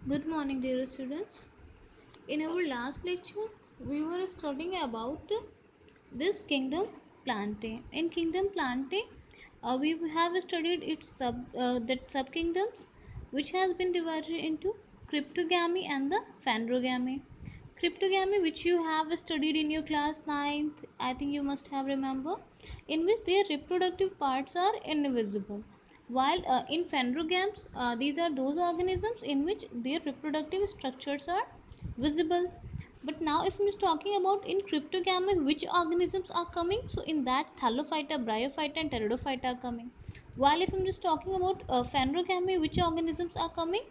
Good morning, dear students. In our last lecture, we were studying about this kingdom Plantae. In kingdom Plantae, we have studied its sub kingdoms, which has been divided into cryptogamy and the phanerogamy. Cryptogamy, which you have studied in your class 9th, I think you must have remember, in which their reproductive parts are invisible. While in phanerogams, these are those organisms in which their reproductive structures are visible. But now if I'm just talking about in cryptogamy which organisms are coming, so in that thallophyta, bryophyta and pteridophyta are coming. While if I'm just talking about phanerogamy, which organisms are coming,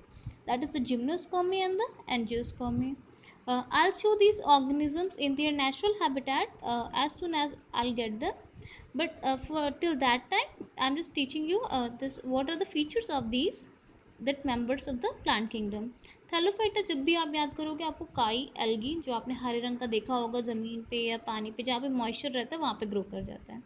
that is the gymnospermy and the angiospermy. I'll show these organisms in their natural habitat as soon as I'll get them. But for till that time, I'm just teaching you this. What are the features of these that members of the plant kingdom. Thallophyta जब भी आप याद करोगे आपको काई algae जो आपने हरे रंग का देखा होगा ज़मीन पे या पानी पे जहाँ पे मॉइस्चर रहता है वहाँ पे ग्रो कर जाता है.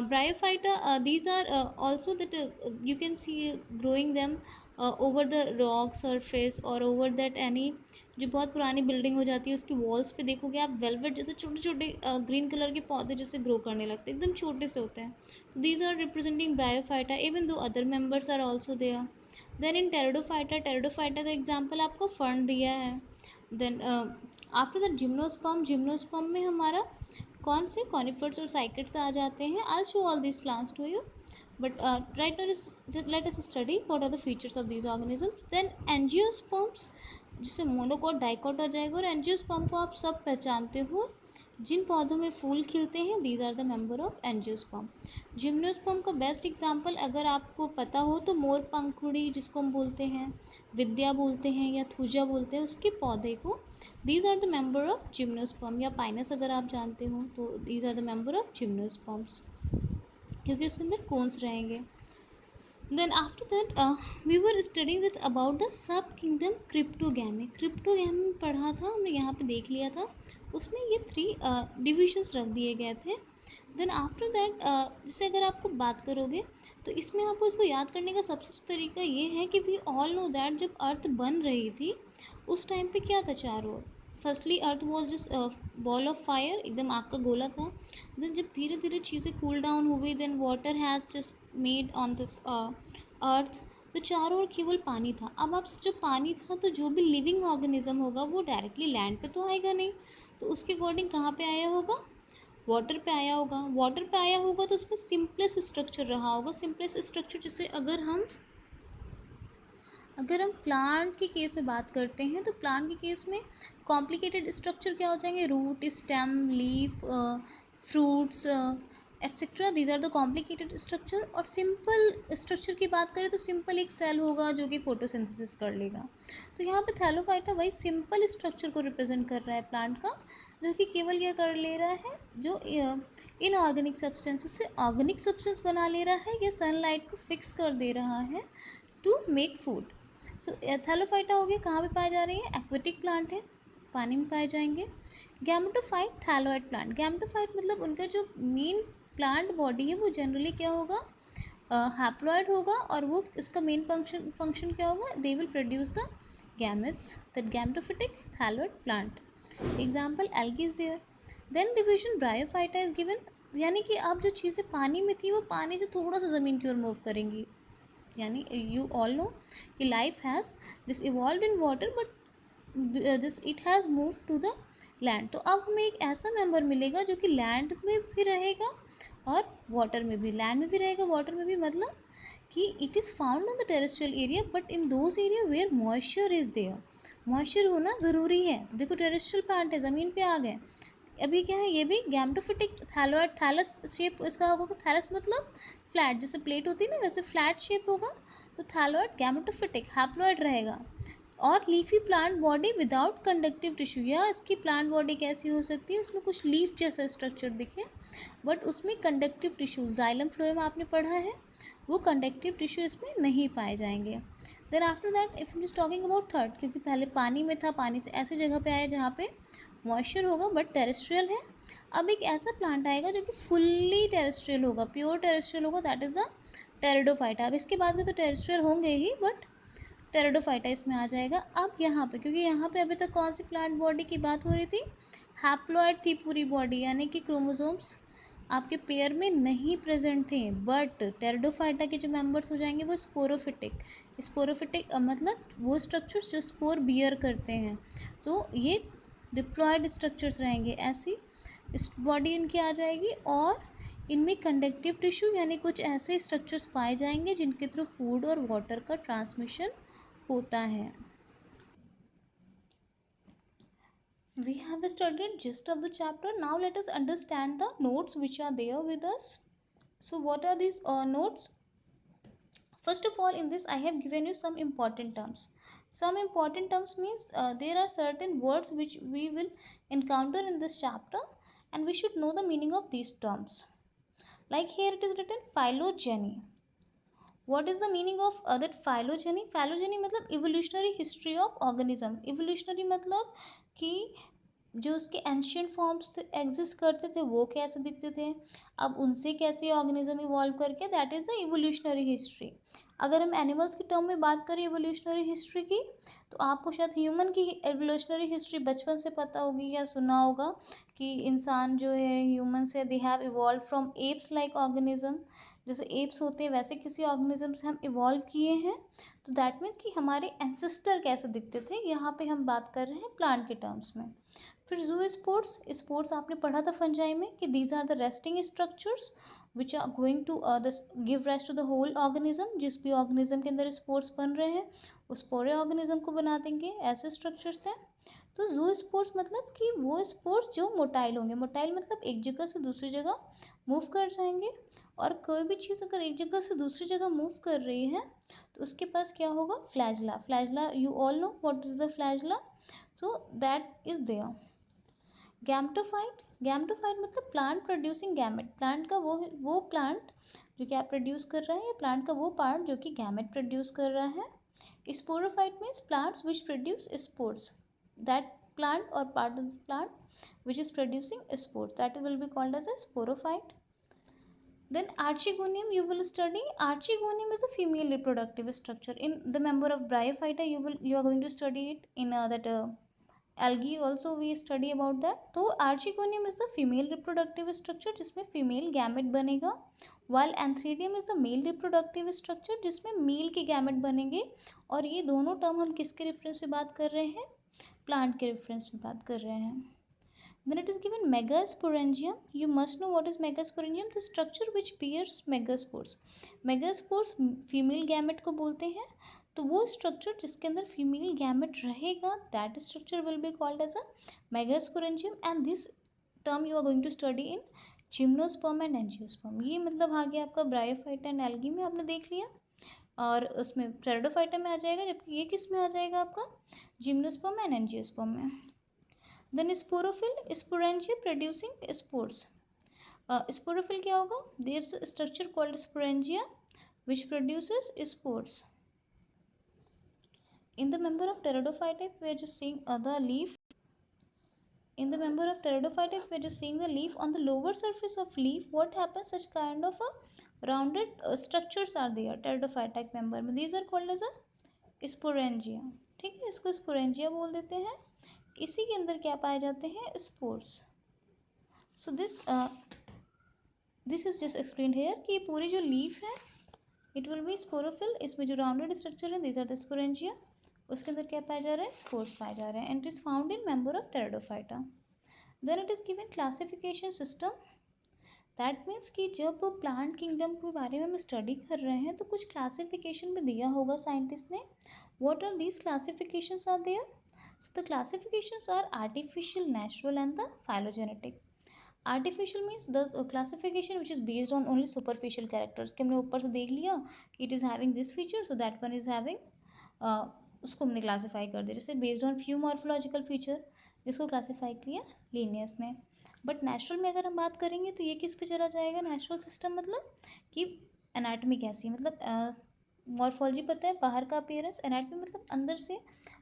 Bryophyta, these are also that you can see growing them over the rock surface or over that any जो बहुत पुरानी बिल्डिंग हो जाती है उसकी वॉल्स पे देखोगे आप वेलवेट जैसे छोटे छोटे ग्रीन कलर के पौधे जैसे ग्रो करने लगते हैं एकदम छोटे से होते हैं. These are representing bryophyta even though other members are also there. Then in pteridophyta का एग्जाम्पल आपको फर्न दिया है. देन आफ्टर दैट जिम्नोस्पर्म में हमारा कौन से कॉनिफर्स और साइकेट्स आ जाते हैं. I show all these plants to you but right now let us study what are the features of these organisms. Then angiosperms जिसमें मोनोकॉट डाइकॉट आ जाएगा और एंजियोस्पर्म को आप सब पहचानते हो जिन पौधों में फूल खिलते हैं these are the member of angiosperm. Gymnosperm का बेस्ट एग्जांपल अगर आपको पता हो तो मोर पंखुड़ी जिसको हम बोलते हैं विद्या बोलते हैं या थूजा बोलते हैं उसके पौधे को these are the member of gymnosperm. या पाइनस अगर आप जानते हो तो these are the member of gymnosperms क्योंकि उसके अंदर कोन्स रहेंगे. Then after that we were studying that about the sub kingdom cryptogamae. Cryptogamae पढ़ा था हमने यहाँ पे देख लिया था. उसमें ये 3 डिविजन्स रख दिए गए थे. देन आफ्टर दैट जैसे अगर आपको बात करोगे तो इसमें आपको इसको याद करने का सबसे अच्छा तरीका ये है कि वी ऑल नो दैट जब अर्थ बन रही थी उस टाइम पे क्या था चारों ओर. Firstly earth was just ball of fire एकदम आग का गोला था. देन जब धीरे धीरे चीज़ें कूल डाउन हो गई then water has just made on this earth. तो चारों ओर केवल पानी था. अब आप जो पानी था तो जो भी लिविंग ऑर्गेनिज्म होगा वो डायरेक्टली लैंड पे तो आएगा नहीं. तो उसके अकॉर्डिंग कहाँ पे आया होगा वाटर पे आया होगा. वाटर पे आया होगा तो उसमें सिंपलेस्ट स्ट्रक्चर रहा होगा. सिंपलेस्ट स्ट्रक्चर जैसे अगर हम प्लांट के केस में बात करते हैं तो प्लांट के केस में कॉम्प्लिकेटेड स्ट्रक्चर क्या हो जाएंगे root stem leaf fruits etcetera. These are the complicated structure. और सिंपल स्ट्रक्चर की बात करें तो सिंपल एक सेल होगा जो कि फोटोसिंथेसिस कर लेगा. तो यहाँ पे थैलोफाइटा वही सिंपल स्ट्रक्चर को रिप्रेजेंट कर रहा है प्लांट का जो कि केवल क्या कर ले रहा है जो इनऑर्गेनिक सब्सटेंसेस से ऑर्गेनिक सब्सटेंस बना ले रहा है या सनलाइट को फिक्स कर दे रहा है to make food. So thallophyta हो गए कहाँ पे पाए जा रहे हैं एक्वेटिक प्लांट है पानी में पाए जाएंगे. Gametophyte thalloid plant. गैमेटोफाइट मतलब उनका जो मेन प्लांट बॉडी है वो जनरली क्या होगा हैप्लॉइड होगा और वो इसका मेन फंक्शन क्या होगा they will produce the gametes. That gametophytic thalloid plant. Example algae is there. Then division bryophyta is given. यानी कि अब जो चीज़ें पानी में थी वो पानी से थोड़ा सा ज़मीन की ओर मूव करेंगी. यानी यू ऑल नो कि life has this evolve in water but this it has move to the land. तो अब हमें एक ऐसा मेंबर मिलेगा जो कि लैंड में भी रहेगा और वाटर में भी. लैंड में भी रहेगा वाटर में भी मतलब कि it is found on the terrestrial area but in those area where moisture is there. Moisture होना ज़रूरी है. तो देखो टेरेस्ट्रियल प्लांट है ज़मीन पे आ गए. अभी क्या है ये भी गैमेटोफिटिक थैलोइड. थैलस शेप इसका होगा. थैलस मतलब फ्लैट जैसे प्लेट होती है ना वैसे फ्लैट शेप होगा. तो थैलोइड गैमेटोफिटिक हैप्लॉइड रहेगा. और leafy plant body without conductive tissue. या इसकी प्लांट बॉडी कैसी हो सकती है उसमें कुछ लीफ जैसा स्ट्रक्चर दिखे बट उसमें कंडक्टिव टिश्यू जाइलम फ्लोएम आपने पढ़ा है वो कंडक्टिव टिश्यू इसमें नहीं पाए जाएंगे. Then after that if is talking about third क्योंकि पहले पानी में था पानी से ऐसी जगह पे आया जहाँ पे मॉइस्चर होगा बट टेरेस्ट्रियल है. अब एक ऐसा प्लांट आएगा जो कि फुल्ली टेरेस्ट्रियल होगा प्योर टेरेस्ट्रियल होगा दैट इज़ द टेरिडोफाइटा. अब इसके बाद के तो टेरेस्ट्रियल होंगे ही बट टेरिडोफाइटा इसमें आ जाएगा। अब यहाँ पे, क्योंकि यहाँ पे अभी तक कौन सी प्लांट बॉडी की बात हो रही थी, हैप्लॉइड थी पूरी बॉडी, यानी कि क्रोमोसोम्स आपके पेयर में नहीं प्रेजेंट थे। बट टेरिडोफाइटा के जो मेंबर्स हो जाएंगे वो स्पोरोफिटिक। स्पोरोफिटिक मतलब वो स्ट्रक्चर्स जो स्पोर बियर करते हैं, तो ये डिप्लॉयड स्ट्रक्चर्स रहेंगे। ऐसी इस बॉडी इनकी आ जाएगी और इनमें कंडक्टिव टिश्यू यानी कुछ ऐसे स्ट्रक्चर्स पाए जाएंगे जिनके थ्रू फूड और वाटर का ट्रांसमिशन होता है। We have studied gist of the chapter. Now let us understand the notes which are there with us. So what are these notes? First of all, in this I have given you some important terms. Some important terms means there are certain words which we will encounter in this chapter, and we should know the meaning of these terms. Like here it is written phylogeny. What is the meaning of that phylogeny? Phylogeny मतलब evolutionary history of organism. Evolutionary मतलब कि जो उसके ancient forms exist करते थे वो कैसे दिखते थे, अब उनसे कैसे ऑर्गेनिज्म इवॉल्व करके, that is the evolutionary history. अगर हम एनिमल्स के टर्म में बात करें इवोल्यूशनरी हिस्ट्री की, तो आपको शायद ह्यूमन की इवोल्यूशनरी हिस्ट्री बचपन से पता होगी या सुना होगा कि इंसान जो है ह्यूमन से they have evolve from apps like organism. जैसे एप्स होते हैं वैसे किसी ऑर्गेनिज्म से हम इवॉल्व किए हैं, तो दैट मीन्स कि हमारे एंसेस्टर कैसे दिखते थे। यहाँ पे हम बात कर रहे हैं प्लांट के टर्म्स में। फिर जू स्पोर्ट्स, स्पोर्ट्स आपने पढ़ा था फंजाई में कि these are the resting structures which are going to give rest to the whole organism. जिस भी ऑर्गेनिज्म के अंदर स्पोर्ट्स बन रहे हैं उस पूरे ऑर्गेनिज्म को बना देंगे, ऐसे स्ट्रक्चर्स हैं। तो जू स्पोर्ट्स मतलब कि वो स्पोर्ट्स जो मोटाइल होंगे। मोटाइल मतलब एक जगह से दूसरी जगह मूव कर जाएंगे, और कोई भी चीज़ अगर एक जगह से दूसरी जगह मूव कर रही है तो उसके पास क्या होगा, flagella. Flagella you all know what is the flagella, so that is there. Gametophyte, gametophyte मतलब प्लांट प्रोड्यूसिंग गैमेट। प्लांट का वो प्लांट जो क्या प्रोड्यूस कर रहा है, या प्लांट का वो पार्ट जो कि गैमेट प्रोड्यूस कर रहा है। Sporophyte means plants which produce spores, that plant or part of the plant which is producing spores, that will be called as a sporophyte. Then archegonium you will study. Archegonium is the female reproductive structure in the member of bryophyta. You are going to study it in that algae also we study about that. तो archegonium is the female reproductive structure जिसमें female gamete बनेगा, while antheridium is the male reproductive structure जिसमें male के gamete बनेंगे। और ये दोनों term हम किसके रेफरेंस में बात कर रहे हैं, प्लांट के रेफरेंस में बात कर रहे हैं। Then it is given megasporangium. You must know what is megasporangium, the structure which bears megaspores. Megaspores female gamete को बोलते हैं, तो वो स्ट्रक्चर जिसके अंदर फीमेल गैमेट रहेगा that structure will be called as a megasporangium, and this term you are going to study in gymnosperm and angiosperm. ये मतलब आ गया आपका ब्रायोफाइटा एंड एल्गी में, आपने देख लिया, और उसमें टेरिडोफाइटा में आ जाएगा, जबकि ये किस में आ जाएगा आपका जिम्नोस्पर्म एंड एंजियोस्पर्म में। Then sporophyll, sporangia producing spores. Sporophyll क्या होगा, there is structure called sporangia which produces spores. In the member of pteridophyta, we are just seeing the leaf. In the member of pteridophyta, we are just seeing the leaf. On the lower surface of leaf, what happens? Such kind of a rounded structures are there. Pteridophytic member में these are called as a sporangia. ठीक है, इसको sporangia बोल देते हैं। इसी के अंदर क्या पाए जाते हैं, spores. So this is just explained here कि पूरी जो लीफ है इट विल बी स्पोरोफिल, इसमें जो राउंडेड स्ट्रक्चर है दीज आर द स्पोरेंजिया, उसके अंदर क्या पाया जा रहा है, स्पोर्स पाए जा रहे हैं, and it is found in member of pteridophyta. Then it is given classification system, that means कि जब प्लांट किंगडम के बारे में हम स्टडी कर रहे हैं तो कुछ क्लासिफिकेशन भी दिया होगा साइंटिस्ट ने। What are these classifications are there? So the classifications are artificial, natural and the phylogenetic. Artificial means the classification which is based on only superficial characters, कि हमने ऊपर से देख लिया it is having this feature so that one is having उसको हमने classify कर दिया, जैसे based on few morphological feature जिसको क्लासीफाई किया लीनियस ने। बट नेचुरल में अगर हम बात करेंगे तो ये किस पे चला जाएगा, नेचुरल सिस्टम मतलब कि एनाटमी कैसी, मतलब मॉर्फोलॉजी पता है बाहर का अपीयरेंस, एनाटमी मतलब अंदर से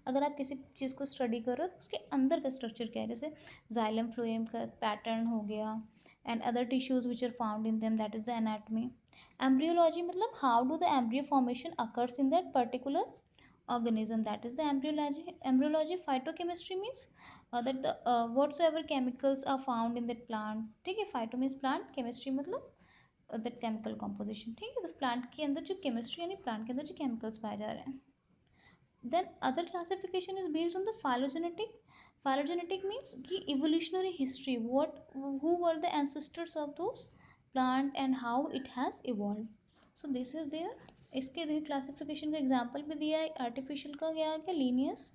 अगर आप किसी चीज़ को स्टडी कर रहे हो तो उसके अंदर का स्ट्रक्चर क्या है, जैसे जाइलम फ्लोएम का पैटर्न हो गया and other tissues which are found in them, that is the anatomy. Embryology मतलब how do the embryo formation occurs in that particular organism, that is the embryology. Phytochemistry means that the whatsoever chemicals are found in that plant, ठीक है. phyto means plant, chemistry मतलब that chemical composition, ठीक है. तो plant के अंदर जो chemistry यानी प्लांट के अंदर जो केमिकल्स पाए जा रहे हैं. Then other classification is based on the phylogenetic. Phylogenetic means कि evolutionary history, what who were the ancestors of those plant and how it has evolved. So this is there. इसके देखिए क्लासिफिकेशन का example भी दिया है. Artificial का क्या क्या लीनियस,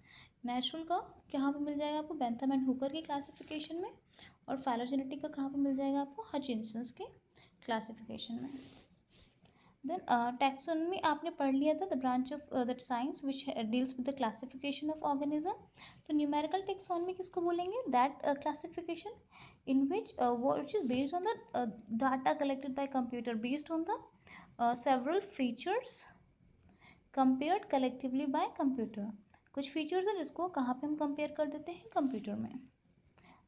नेचुरल का कहाँ पे मिल जाएगा आपको बेंथम एंड हुकर के क्लासिफिकेशन में, और फाइलोजेनेटिक का कहाँ पे मिल जाएगा आपको हचिंसन्स के क्लासिफिकेशन में. देन टैक्सोनॉमी आपने पढ़ लिया था, the branch of that science which deals with the classification of organism. तो न्यूमेरिकल टैक्सोनॉमी किसको बोलेंगे? That classification in which which is based on the data collected by computer based on the several features compared collectively by computer. कुछ features हैं जिसको कहाँ पे हम compare कर देते हैं कंप्यूटर में.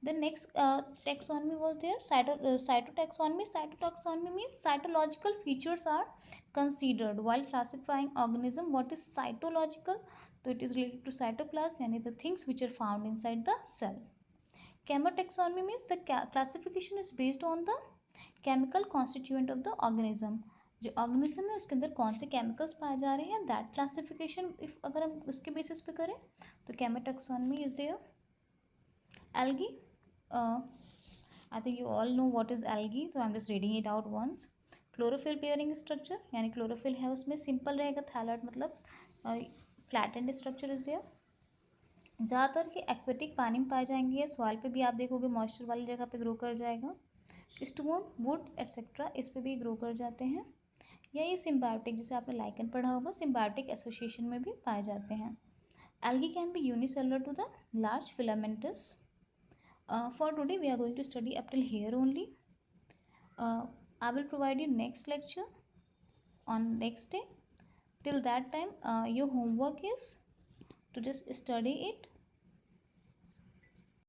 The next taxonomy was there, cytotaxonomy. Cytotaxonomy means cytological features are considered while classifying organism. What is cytological? So it is related to cytoplasm, यानी the things which are found inside the cell. Chemotaxonomy means the classification is based on the chemical constituent of the organism. जो organism है उसके अंदर कौन से chemicals पाए जा रहे हैं, दैट क्लासिफिकेशन इफ अगर हम उसके बेसिस पे करें तो chemotaxonomy is there. Algae, I think you all know what is algae, तो I am just reading it out once. Chlorophyll pairing structure, यानी क्लोरोफिल है उसमें सिंपल रहेगा, थैलॉइड मतलब फ्लैटेंड स्ट्रक्चर इज देयर. ज़्यादातर के एक्वेटिक पानी में पाए जाएंगे, सॉइल पे भी आप देखोगे मॉइस्चर वाली जगह पे ग्रो कर जाएगा. स्टोन, वुड एट्सेट्रा इस पे भी ग्रो कर जाते हैं. या ये सिम्बायोटिक, जैसे आपने लाइकन पढ़ा होगा, सिम्बायोटिक एसोसिएशन में भी पाए जाते हैं. Algae can be unicellular to the large filamentous. For today we are going to study up till here only. I will provide you next lecture on next day. Till that time your homework is to just study it